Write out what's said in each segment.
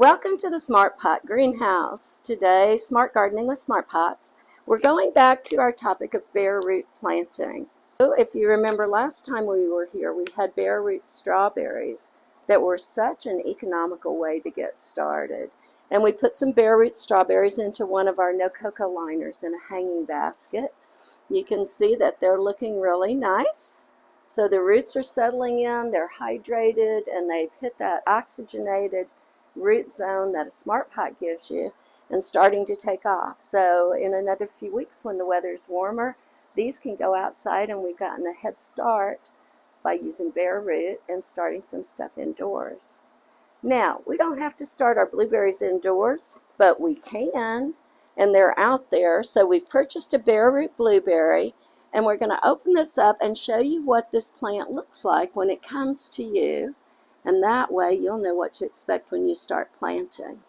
Welcome to the Smart Pot Greenhouse. Today, Smart Gardening with Smart Pots. We're going back to our topic of bare root planting. So if you remember last time we were here, we had bare root strawberries that were such an economical way to get started. And we put some bare root strawberries into one of our no-cocoa liners in a hanging basket. You can see that they're looking really nice. So the roots are settling in, they're hydrated, and they've hit that oxygenated root zone that a Smart Pot gives you and starting to take off. So in another few weeks when the weather's warmer, these can go outside, and we've gotten a head start by using bare root and starting some stuff indoors. Now, we don't have to start our blueberries indoors, but we can, and they're out there. So we've purchased a bare root blueberry, and we're going to open this up and show you what this plant looks like when it comes to you. And that way you'll know what to expect when you start planting.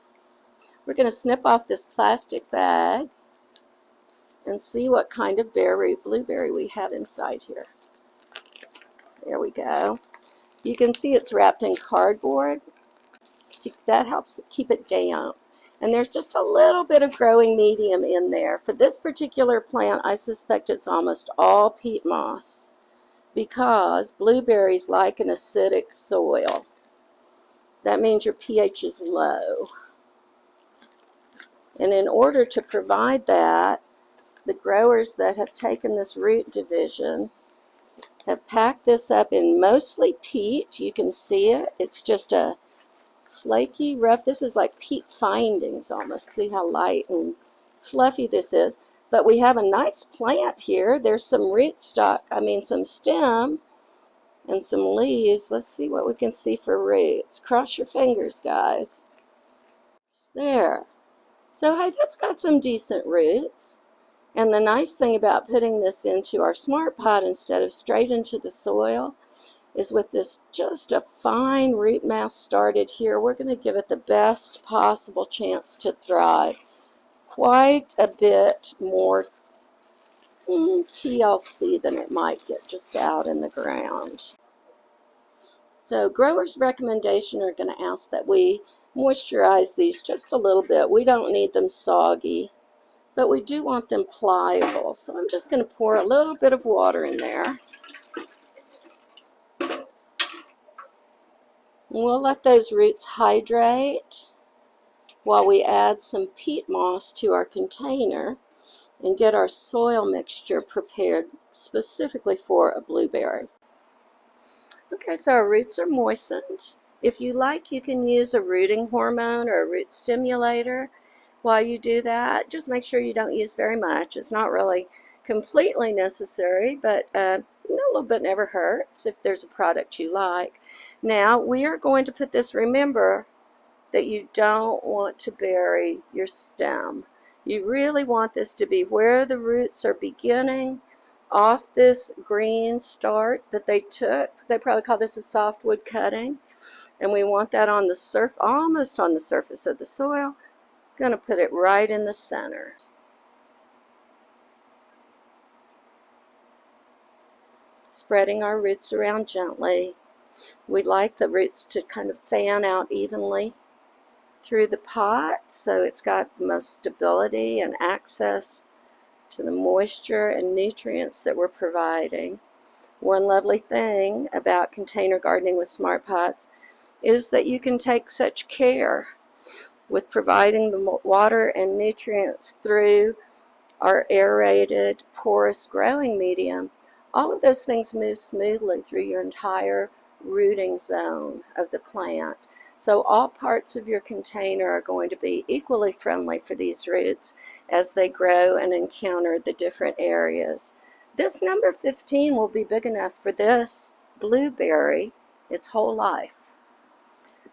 We're going to snip off this plastic bag and see what kind of bare root blueberry we have inside here. There we go. You can see it's wrapped in cardboard. That helps keep it damp. And there's just a little bit of growing medium in there. For this particular plant, I suspect it's almost all peat moss, because blueberries like an acidic soil. That means your pH is low. And in order to provide that, the growers that have taken this root division have packed this up in mostly peat. You can see it. It's just a flaky, rough, this is like peat findings almost. See how light and fluffy this is. But we have a nice plant here. There's some rootstock, some stem and some leaves. Let's see what we can see for roots. Cross your fingers, guys. There. So, hey, that's got some decent roots. And the nice thing about putting this into our Smart Pot instead of straight into the soil is with this just a fine root mass started here, we're going to give it the best possible chance to thrive. Quite a bit more TLC than it might get just out in the ground. So growers' recommendation are going to ask that we moisturize these just a little bit. We don't need them soggy, but we do want them pliable. So I'm just going to pour a little bit of water in there. And we'll let those roots hydrate while we add some peat moss to our container and get our soil mixture prepared specifically for a blueberry. Okay, so our roots are moistened. If you like, you can use a rooting hormone or a root stimulator while you do that. Just make sure you don't use very much. It's not really completely necessary, but a little bit never hurts if there's a product you like. Now, we are going to put this, remember that you don't want to bury your stem. You really want this to be where the roots are beginning off this green start that they took. They probably call this a softwood cutting. And we want that on the surface, almost on the surface of the soil. Going to put it right in the center. Spreading our roots around gently. We'd like the roots to kind of fan out evenly through the pot, so it's got the most stability and access to the moisture and nutrients that we're providing. One lovely thing about container gardening with Smart Pots is that you can take such care with providing the water and nutrients through our aerated, porous growing medium. All of those things move smoothly through your entire rooting zone of the plant. So all parts of your container are going to be equally friendly for these roots as they grow and encounter the different areas. This number 15 will be big enough for this blueberry its whole life.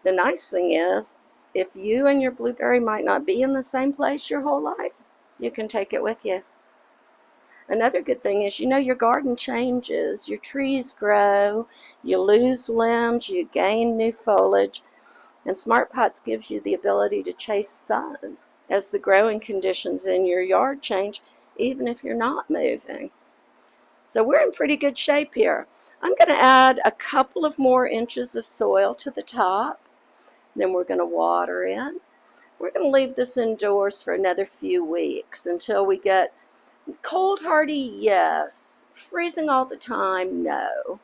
The nice thing is, if you and your blueberry might not be in the same place your whole life, you can take it with you. Another good thing is, your garden changes, your trees grow, you lose limbs, you gain new foliage, and Smart Pots gives you the ability to chase sun as the growing conditions in your yard change, even if you're not moving. So we're in pretty good shape here. I'm going to add a couple of more inches of soil to the top Then we're going to water in. We're going to leave this indoors for another few weeks until we get cold hardy, yes. Freezing all the time, no.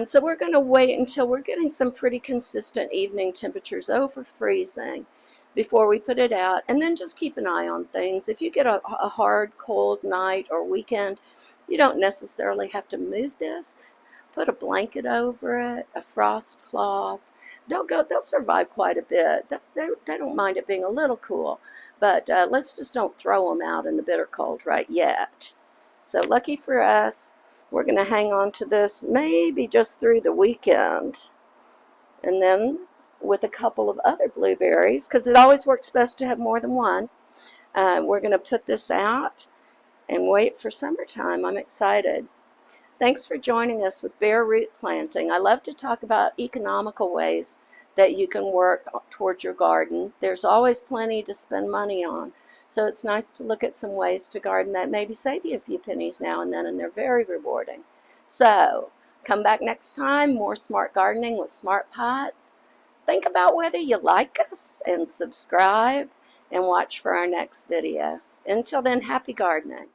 So we're going to wait until we're getting some pretty consistent evening temperatures over freezing before we put it out, and then just keep an eye on things. If you get a hard, cold night or weekend, you don't necessarily have to move this. Put a blanket over it, a frost cloth. They'll survive quite a bit. They don't mind it being a little cool, but let's just don't throw them out in the bitter cold right yet. So lucky for us, we're going to hang on to this maybe just through the weekend. And then with a couple of other blueberries, because it always works best to have more than one, we're going to put this out and wait for summertime. I'm excited. Thanks for joining us with bare root planting. I love to talk about economical ways that you can work towards your garden. There's always plenty to spend money on. So it's nice to look at some ways to garden that maybe save you a few pennies now and then, and they're very rewarding. So come back next time, more smart gardening with smart pots. Think about whether you like us and subscribe and watch for our next video. Until then, happy gardening.